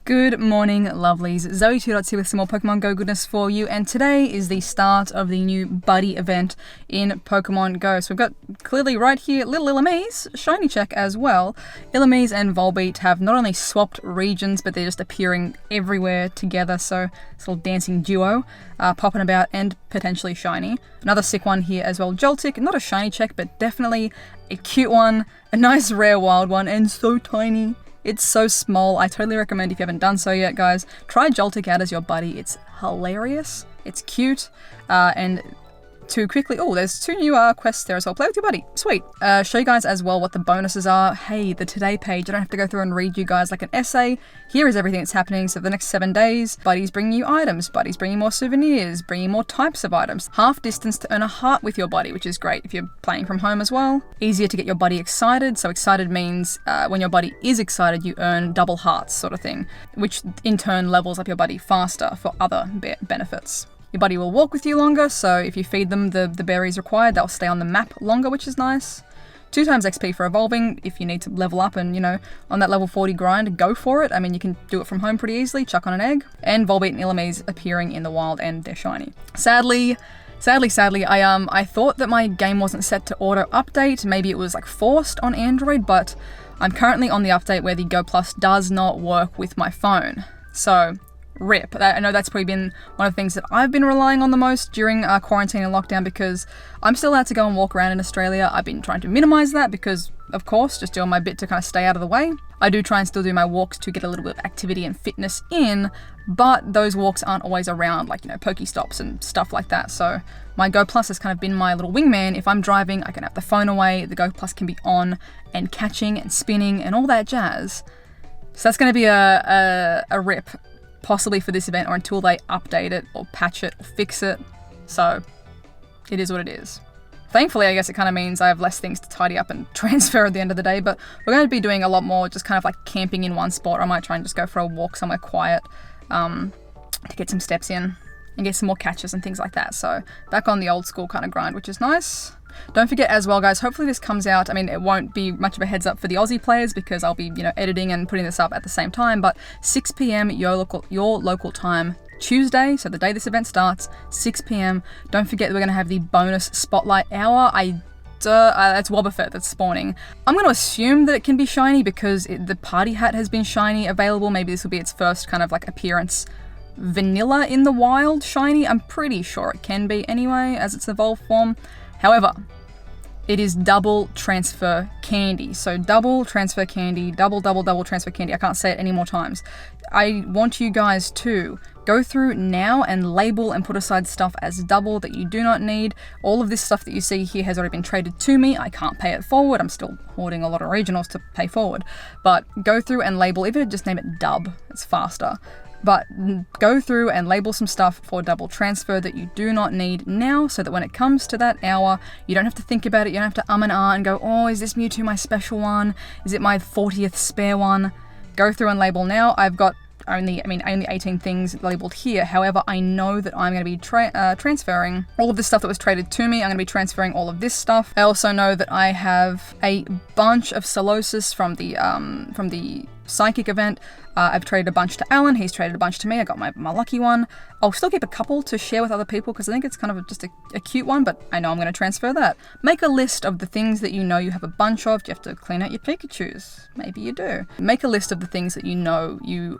Good morning, lovelies. ZoëTwoDots here with some more Pokemon Go goodness for you, and today is the start of the new buddy event in Pokemon Go. So we've got clearly right here little Illumise, shiny check as well. Illumise and Volbeat have not only swapped regions, but they're just appearing everywhere together, so this little dancing duo popping about and potentially shiny. Another sick one here as well, Joltik, not a shiny check, but definitely a cute one, a nice rare wild one, and so tiny. It's so small. I totally recommend, if you haven't done so yet, guys, try Joltik out as your buddy. It's hilarious, it's cute, and to quickly, oh, there's two new quests there as well. Play with your buddy, sweet. Show you guys as well what the bonuses are. Hey, the today page, I don't have to go through and read you guys like an essay. Here is everything that's happening. So the next 7 days, buddies bringing you items, buddies bringing more souvenirs, bringing more types of items. Half distance to earn a heart with your buddy, which is great if you're playing from home as well. Easier to get your buddy excited. So excited means when your buddy is excited, you earn double hearts sort of thing, which in turn levels up your buddy faster for other benefits. Your buddy will walk with you longer, so if you feed them the berries required, they'll stay on the map longer, which is nice. 2 times XP for evolving. If you need to level up and, you know, on that level 40 grind, go for it. I mean, you can do it from home pretty easily, chuck on an egg. And Volbeat and Illumise appearing in the wild, and they're shiny. Sadly, I thought that my game wasn't set to auto update. Maybe it was like forced on Android, but I'm currently on the update where the Go Plus does not work with my phone. So, rip. I know that's probably been one of the things that I've been relying on the most during quarantine and lockdown, because I'm still allowed to go and walk around in Australia. I've been trying to minimize that because, of course, just doing my bit to kind of stay out of the way. I do try and still do my walks to get a little bit of activity and fitness in, but those walks aren't always around, like, you know, Pokestops and stuff like that. So my Go Plus has kind of been my little wingman. If I'm driving, I can have the phone away, the Go Plus can be on and catching and spinning and all that jazz. So that's going to be a rip, possibly for this event, or until they update it or patch it or fix it. So it is what it is. Thankfully, I guess it kind of means I have less things to tidy up and transfer at the end of the day, but we're going to be doing a lot more just kind of like camping in one spot. I might try and just go for a walk somewhere quiet to get some steps in and get some more catches and things like that. So back on the old school kind of grind, which is nice. Don't forget as well, guys, hopefully this comes out, I mean, it won't be much of a heads up for the Aussie players because I'll be, you know, editing and putting this up at the same time, but 6 p.m. your local time, Tuesday, so the day this event starts, 6 p.m. Don't forget that we're going to have the bonus spotlight hour. That's Wobbuffet that's spawning. I'm going to assume that it can be shiny because the party hat has been shiny available. Maybe this will be its first kind of like appearance vanilla in the wild shiny. I'm pretty sure it can be anyway, as its evolved form. However, it is double transfer candy. So double transfer candy, double transfer candy. I can't say it any more times. I want you guys to go through now and label and put aside stuff as double that you do not need. All of this stuff that you see here has already been traded to me. I can't pay it forward. I'm still hoarding a lot of regionals to pay forward. But go through and label, even just name it dub, it's faster. But go through and label some stuff for double transfer that you do not need now, so that when it comes to that hour, you don't have to think about it, you don't have to and and go, oh, is this Mewtwo my special one? Is it my 40th spare one? Go through and label now. I've got only 18 things labeled here. However, I know that I'm going to be transferring all of this stuff that was traded to me. I'm going to be transferring all of this stuff. I also know that I have a bunch of Solosis from the Psychic event. I've traded a bunch to Alan, he's traded a bunch to me, I got my lucky one. I'll still keep a couple to share with other people because I think it's kind of just a cute one, but I know I'm going to transfer that. Make a list of the things that you know you have a bunch of. Do you have to clean out your Pikachus? Maybe you do. Make a list of the things that you know you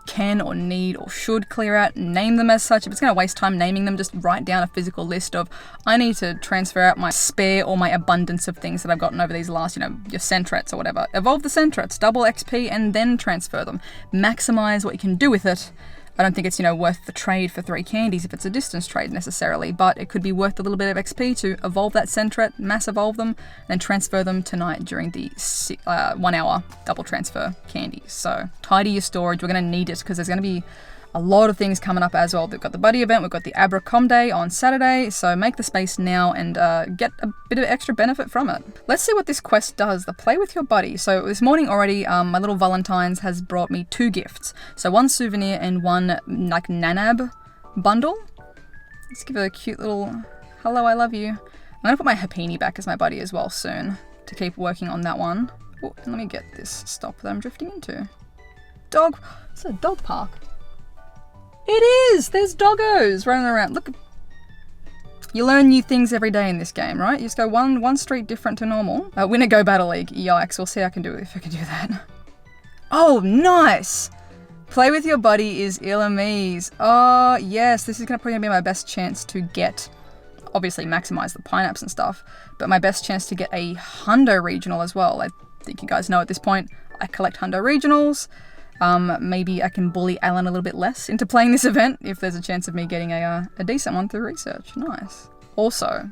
can or need or should clear out, name them as such. If it's going to waste time naming them, just write down a physical list of, I need to transfer out my spare or my abundance of things that I've gotten over these last, you know, your Sentrets or whatever. Evolve the Sentrets, double XP, and then transfer them. Maximize what you can do with it. I don't think it's, you know, worth the trade for 3 candies if it's a distance trade necessarily, but it could be worth a little bit of XP to evolve that Sentret, mass evolve them, and transfer them tonight during the 1 hour double transfer candies. So tidy your storage. We're going to need it because there's going to be a lot of things coming up as well. We've got the buddy event, we've got the Abracom Day on Saturday, so make the space now and get a bit of extra benefit from it. Let's see what this quest does, the play with your buddy. So this morning already, my little Valentine's has brought me 2 gifts. So 1 souvenir and 1 like Nanab bundle. Let's give it a cute little hello, I love you. I'm gonna put my Happini back as my buddy as well soon to keep working on that one. Oh, and let me get this stop that I'm drifting into. dog. It's a dog park. It is! There's doggos running around. Look. You learn new things every day in this game, right? You just go one street different to normal. Win a Go Battle League. Yikes, we'll see if I can do that. Oh, nice! Play with your buddy is Ilamise. Oh, yes, this is probably gonna be my best chance to get, obviously maximize the pineapps and stuff, but my best chance to get a Hundo Regional as well. I think you guys know at this point, I collect Hundo Regionals. Maybe I can bully Alan a little bit less into playing this event if there's a chance of me getting a decent one through research. Nice. Also,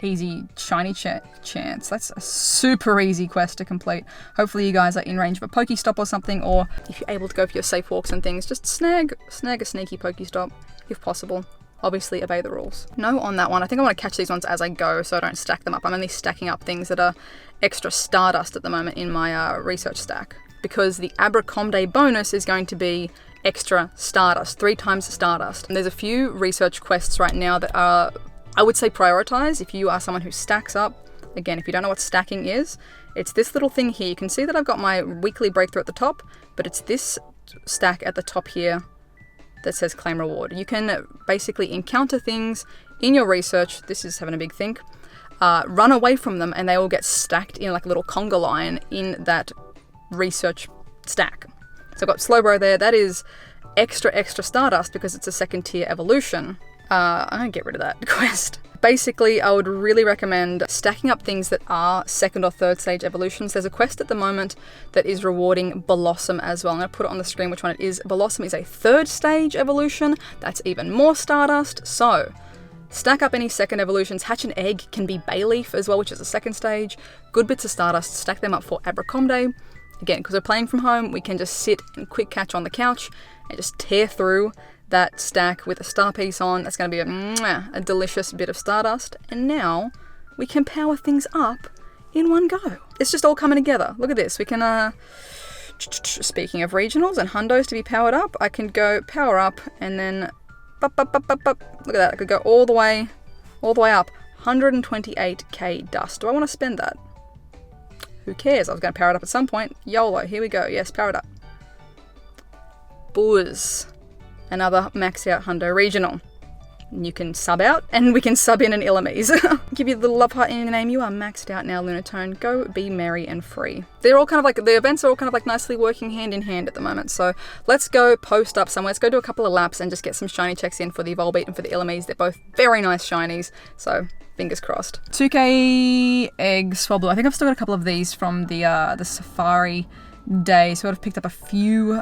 easy shiny chance. That's a super easy quest to complete. Hopefully you guys are in range of a Pokestop or something, or if you're able to go for your safe walks and things, just snag a sneaky Pokestop if possible. Obviously obey the rules. No on that one. I think I want to catch these ones as I go so I don't stack them up. I'm only stacking up things that are extra Stardust at the moment in my research stack, because the Abercrombie bonus is going to be extra Stardust, 3 times Stardust. And there's a few research quests right now that are, I would say, prioritized if you are someone who stacks up. Again, if you don't know what stacking is, it's this little thing here. You can see that I've got my weekly breakthrough at the top, but it's this stack at the top here that says claim reward. You can basically encounter things in your research. This is having a big think. Run away from them and they all get stacked in like a little conga line in that research stack. So I've got Slowbro there. That is extra Stardust because it's a 2nd tier evolution. I'm gonna get rid of that quest. Basically, I would really recommend stacking up things that are 2nd or 3rd stage evolutions. There's a quest at the moment that is rewarding Blossom as well. I'm gonna put it on the screen which one it is. Blossom is a 3rd stage evolution. That's even more Stardust. So stack up any 2nd evolutions. Hatch an Egg can be Bayleaf as well, which is a 2nd stage. Good bits of Stardust. Stack them up for Abercrombie. Again, because we're playing from home, we can just sit and quick catch on the couch and just tear through that stack with a star piece on. That's going to be a delicious bit of Stardust. And now we can power things up in one go. It's just all coming together. Look at this. We can, speaking of regionals and hundos to be powered up, I can go power up and then, look at that. I could go all the way up. 128k dust. Do I want to spend that? Who cares? I was going to power it up at some point. YOLO. Here we go. Yes, power it up. Buzz. Another max out Hundo Regional. You can sub out, and we can sub in an Ilamise. Give you the little love heart in your name. You are maxed out now, Lunatone. Go be merry and free. They're all kind of like, the events are all kind of like nicely working hand in hand at the moment. So let's go post up somewhere. Let's go do a couple of laps and just get some shiny checks in for the Volbeat and for the Ilamise. They're both very nice shinies. So fingers crossed. 2k egg Swablu. I think I've still got a couple of these from the Safari day. So I've picked up a few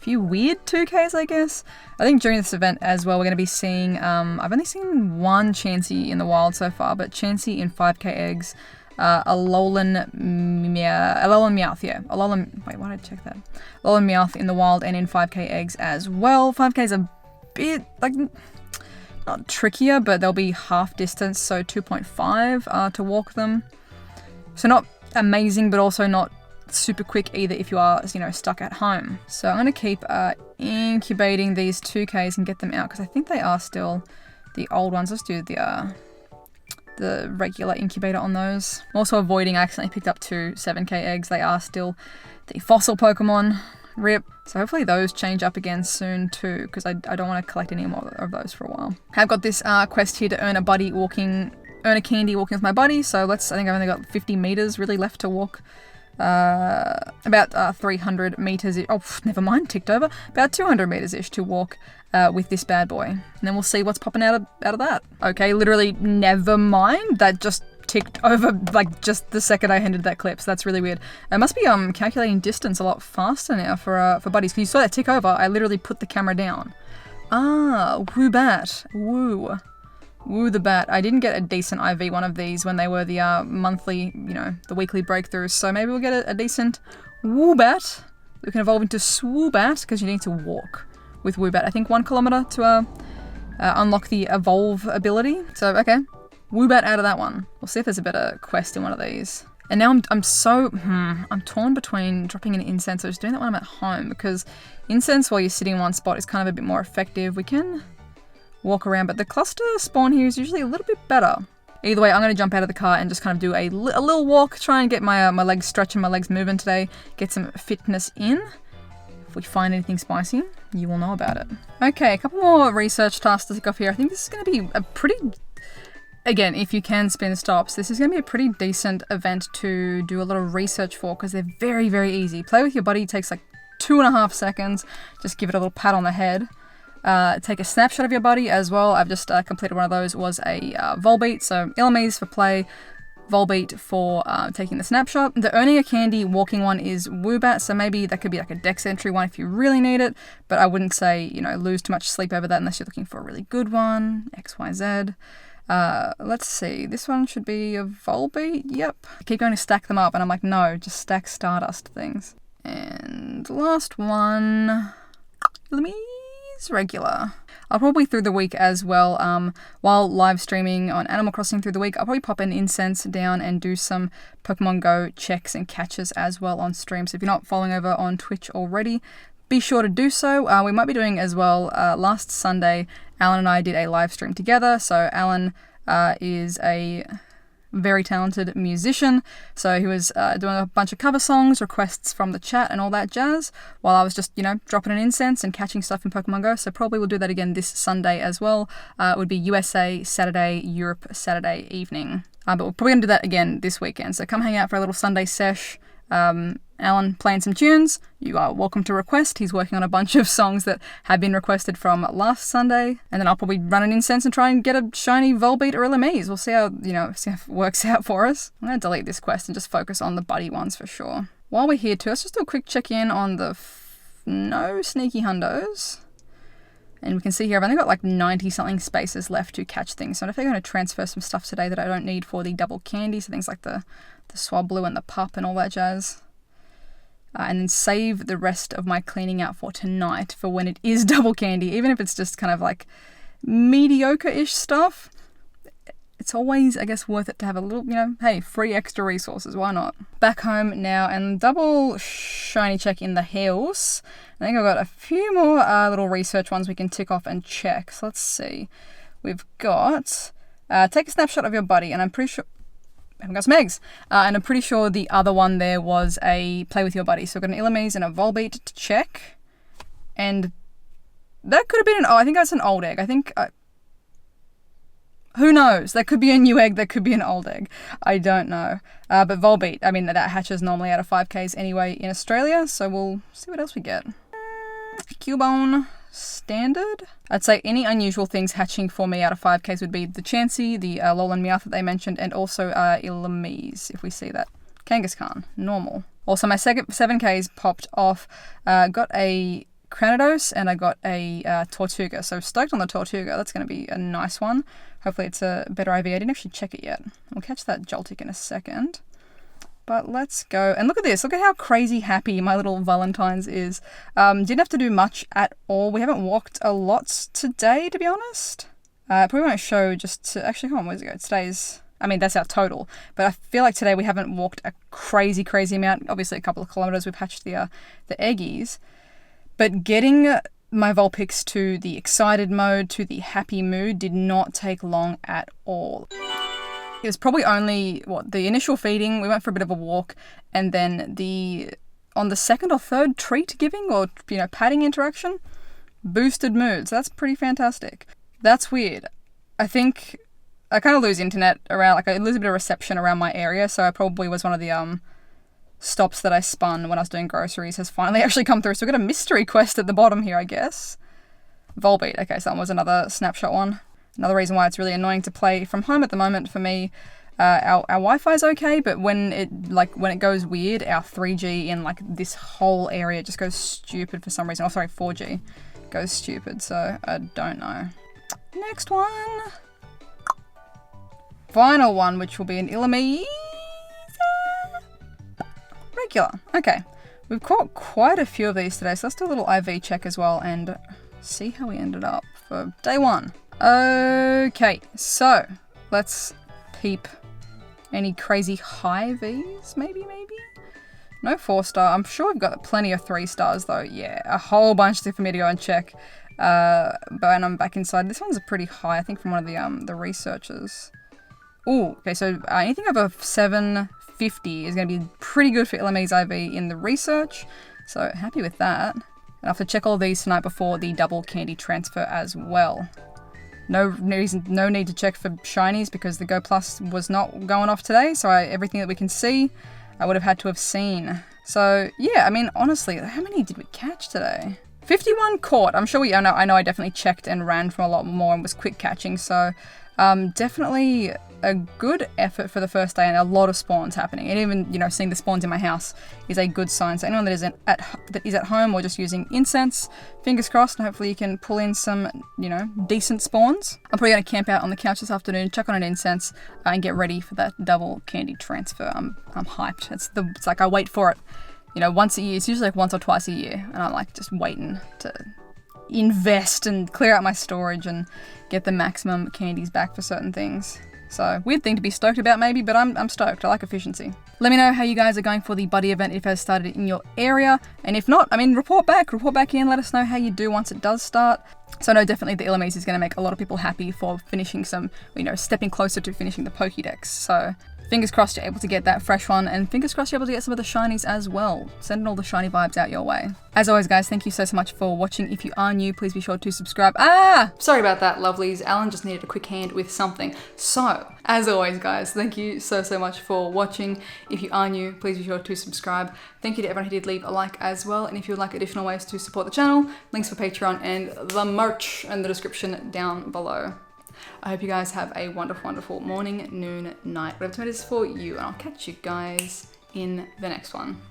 weird 2Ks, I guess. I think during this event as well, we're going to be seeing, I've only seen one Chansey in the wild so far, but Chansey in 5k eggs, Alolan Meowth, yeah. Wait, why did I check that? Alolan Meowth in the wild and in 5k eggs as well. 5k's a bit, like, not trickier, but they'll be half distance, so 2.5 to walk them. So not amazing, but also not super quick either if you are, you know, stuck at home. So I'm going to keep incubating these 2Ks and get them out because I think they are still the old ones. Let's do the regular incubator on those. I'm also avoiding, I accidentally picked up 2 7k eggs. They are still the fossil Pokemon. RIP. So hopefully those change up again soon too, because I don't want to collect any more of those for a while. I've got this quest here to earn a candy walking with my buddy. So I think I've only got 50 meters really left to walk. About 300 meters. Oh, never mind, ticked over. About 200 meters ish to walk with this bad boy, and then we'll see what's popping out of that. Okay, literally, never mind. That just ticked over like just the second I ended that clip. So that's really weird. I must be calculating distance a lot faster now for buddies. Because you saw that tick over. I literally put the camera down. Ah, woo bat, woo. Woo the bat. I didn't get a decent IV one of these when they were the monthly, you know, the weekly breakthroughs. So maybe we'll get a decent Woobat. We can evolve into Swoobat because you need to walk with Woobat. I think 1 kilometer to unlock the evolve ability. So, okay. Woobat out of that one. We'll see if there's a better quest in one of these. And now I'm torn between dropping an incense or just doing that when I'm at home, because incense while you're sitting in one spot is kind of a bit more effective. We can walk around, but the cluster spawn here is usually a little bit better. Either way, I'm going to jump out of the car and just kind of do a little walk, try and get my legs stretching, my legs moving today, get some fitness in. If we find anything spicy, you will know about it. Okay, a couple more research tasks to tick off here. I think this is going to be a pretty... Again, if you can spin stops, this is going to be a pretty decent event to do a lot of research for because they're very, very easy. Play with your buddy takes like 2.5 seconds. Just give it a little pat on the head. Take a snapshot of your buddy as well. I've just completed one of those. Was a Volbeat, so Ilamise for play, Volbeat for taking the snapshot. The earning a candy walking one is Woobat, so maybe that could be like a dex entry one if you really need it, but I wouldn't say, you know, lose too much sleep over that unless you're looking for a really good one. XYZ. Let's see, this one should be a Volbeat. Yep. I keep going to stack them up and I'm like, no, just stack Stardust things. And last one, Ilamise regular. I'll probably through the week as well, while live streaming on Animal Crossing through the week, I'll probably pop an incense down and do some Pokemon Go checks and catches as well on stream. So if you're not following over on Twitch already, be sure to do so. We might be doing as well, last Sunday, Alan and I did a live stream together. So Alan is a very talented musician. So he was doing a bunch of cover songs, requests from the chat and all that jazz, while I was just, you know, dropping an incense and catching stuff in Pokemon Go. So probably we'll do that again this Sunday as well. It would be USA Saturday, Europe Saturday evening. But we're probably going to do that again this weekend. So come hang out for a little Sunday sesh. Alan playing some tunes. You are welcome to request. He's working on a bunch of songs that have been requested from last Sunday. And then I'll probably run an incense and try and get a shiny Volbeat or Ilamise. We'll see how, see how it works out for us. I'm going to delete this quest and just focus on the buddy ones for sure. While we're here too, let's just do a quick check-in on the no sneaky hundos. And we can see here I've only got like 90-something spaces left to catch things. So I think I'm going to transfer some stuff today that I don't need for the double candy. So things like the Swablu and the Pup and all that jazz. And then save the rest of my cleaning out for tonight for when it is double candy. Even if it's just kind of like mediocre-ish stuff, it's always, I guess, worth it to have a little, hey, free extra resources. Why not? Back home now and double shiny check in the hills. I think I've got a few more little research ones we can tick off and check. So let's see. We've got take a snapshot of your buddy, and I'm pretty sure... I've got some eggs. And I'm pretty sure the other one there was a play with your buddy. So I've got an Ilamise and a Volbeat to check. And that could have been I think that's an old egg. I think... who knows? That could be a new egg. That could be an old egg. I don't know. But Volbeat, I mean, that hatches normally out of 5Ks anyway in Australia. So we'll see what else we get. Cubone. Standard. I'd say any unusual things hatching for me out of 5Ks would be the Chansey, the Alolan Meowth that they mentioned, and also Ilamise, if we see that. Kangaskhan, normal. Also, my 7Ks popped off. Got a Cranidos and I got a Tortuga. So stoked on the Tortuga. That's going to be a nice one. Hopefully it's a better IV. I didn't actually check it yet. We'll catch that Joltik in a second. But let's go. And look at this. Look at how crazy happy my little Valentine's is. Didn't have to do much at all. We haven't walked a lot today, to be honest. Probably won't show just to... Actually, hold on. Where's it go? Today's... I mean, that's our total. But I feel like today we haven't walked a crazy, crazy amount. Obviously, a couple of kilometres. We've hatched the eggies. But getting my Vulpix to the excited mode, to the happy mood, did not take long at all. It was probably only, the initial feeding, we went for a bit of a walk, and then on the second or third treat giving or, patting interaction, boosted mood. So that's pretty fantastic. That's weird. I think I kind of lose internet around, I lose a bit of reception around my area, so I probably was one of the stops that I spun when I was doing groceries has finally actually come through. So we've got a mystery quest at the bottom here, I guess. Volbeat. Okay, so that was another snapshot one. Another reason why it's really annoying to play from home at the moment for me. Our Wi-Fi is okay, but when it goes weird, our 3G in this whole area just goes stupid for some reason. Oh, sorry, 4G goes stupid. So I don't know. Next one, final one, which will be an Ilamise regular. Okay, we've caught quite a few of these today, so let's do a little IV check as well and see how we ended up for day one. Okay, so let's peep any crazy high Vs, maybe? No 4-star. I'm sure we've got plenty of 3-stars though. Yeah, a whole bunch for me to go and check. But when I'm back inside, this one's a pretty high, I think from one of the researchers. Ooh, okay, so anything over 750 is going to be pretty good for Ilamise IV in the research. So happy with that. And I have to check all of these tonight before the double candy transfer as well. No need to check for shinies because the Go Plus was not going off today. So everything that we can see, I would have had to have seen. So yeah, I mean, honestly, how many did we catch today? 51 caught. I'm sure I know I definitely checked and ran from a lot more and was quick catching. So definitely a good effort for the first day and a lot of spawns happening. And even, seeing the spawns in my house is a good sign. So anyone that is at home or just using incense, fingers crossed, and hopefully you can pull in some, decent spawns. I'm probably going to camp out on the couch this afternoon, chuck on an incense, and get ready for that double candy transfer. I'm hyped. It's like I wait for it, once a year. It's usually like once or twice a year, and I'm like just waiting to invest and clear out my storage and get the maximum candies back for certain things. So, weird thing to be stoked about maybe, but I'm stoked. I like efficiency. Let me know how you guys are going for the buddy event, if it has started in your area. And if not, report back in, let us know how you do once it does start. So I know definitely the Ilamise is going to make a lot of people happy for finishing some, stepping closer to finishing the Pokédex. So fingers crossed you're able to get that fresh one, and fingers crossed you're able to get some of the shinies as well. Sending all the shiny vibes out your way. As always, guys, thank you so much for watching. If you are new, please be sure to subscribe. Sorry about that, lovelies. Alan just needed a quick hand with something. So, as always, guys, thank you so much for watching. If you are new, please be sure to subscribe. Thank you to everyone who did leave a like as well. And if you would like additional ways to support the channel, links for Patreon and the merch in the description down below. I hope you guys have a wonderful, wonderful morning, noon, night, whatever time it is for you, and I'll catch you guys in the next one.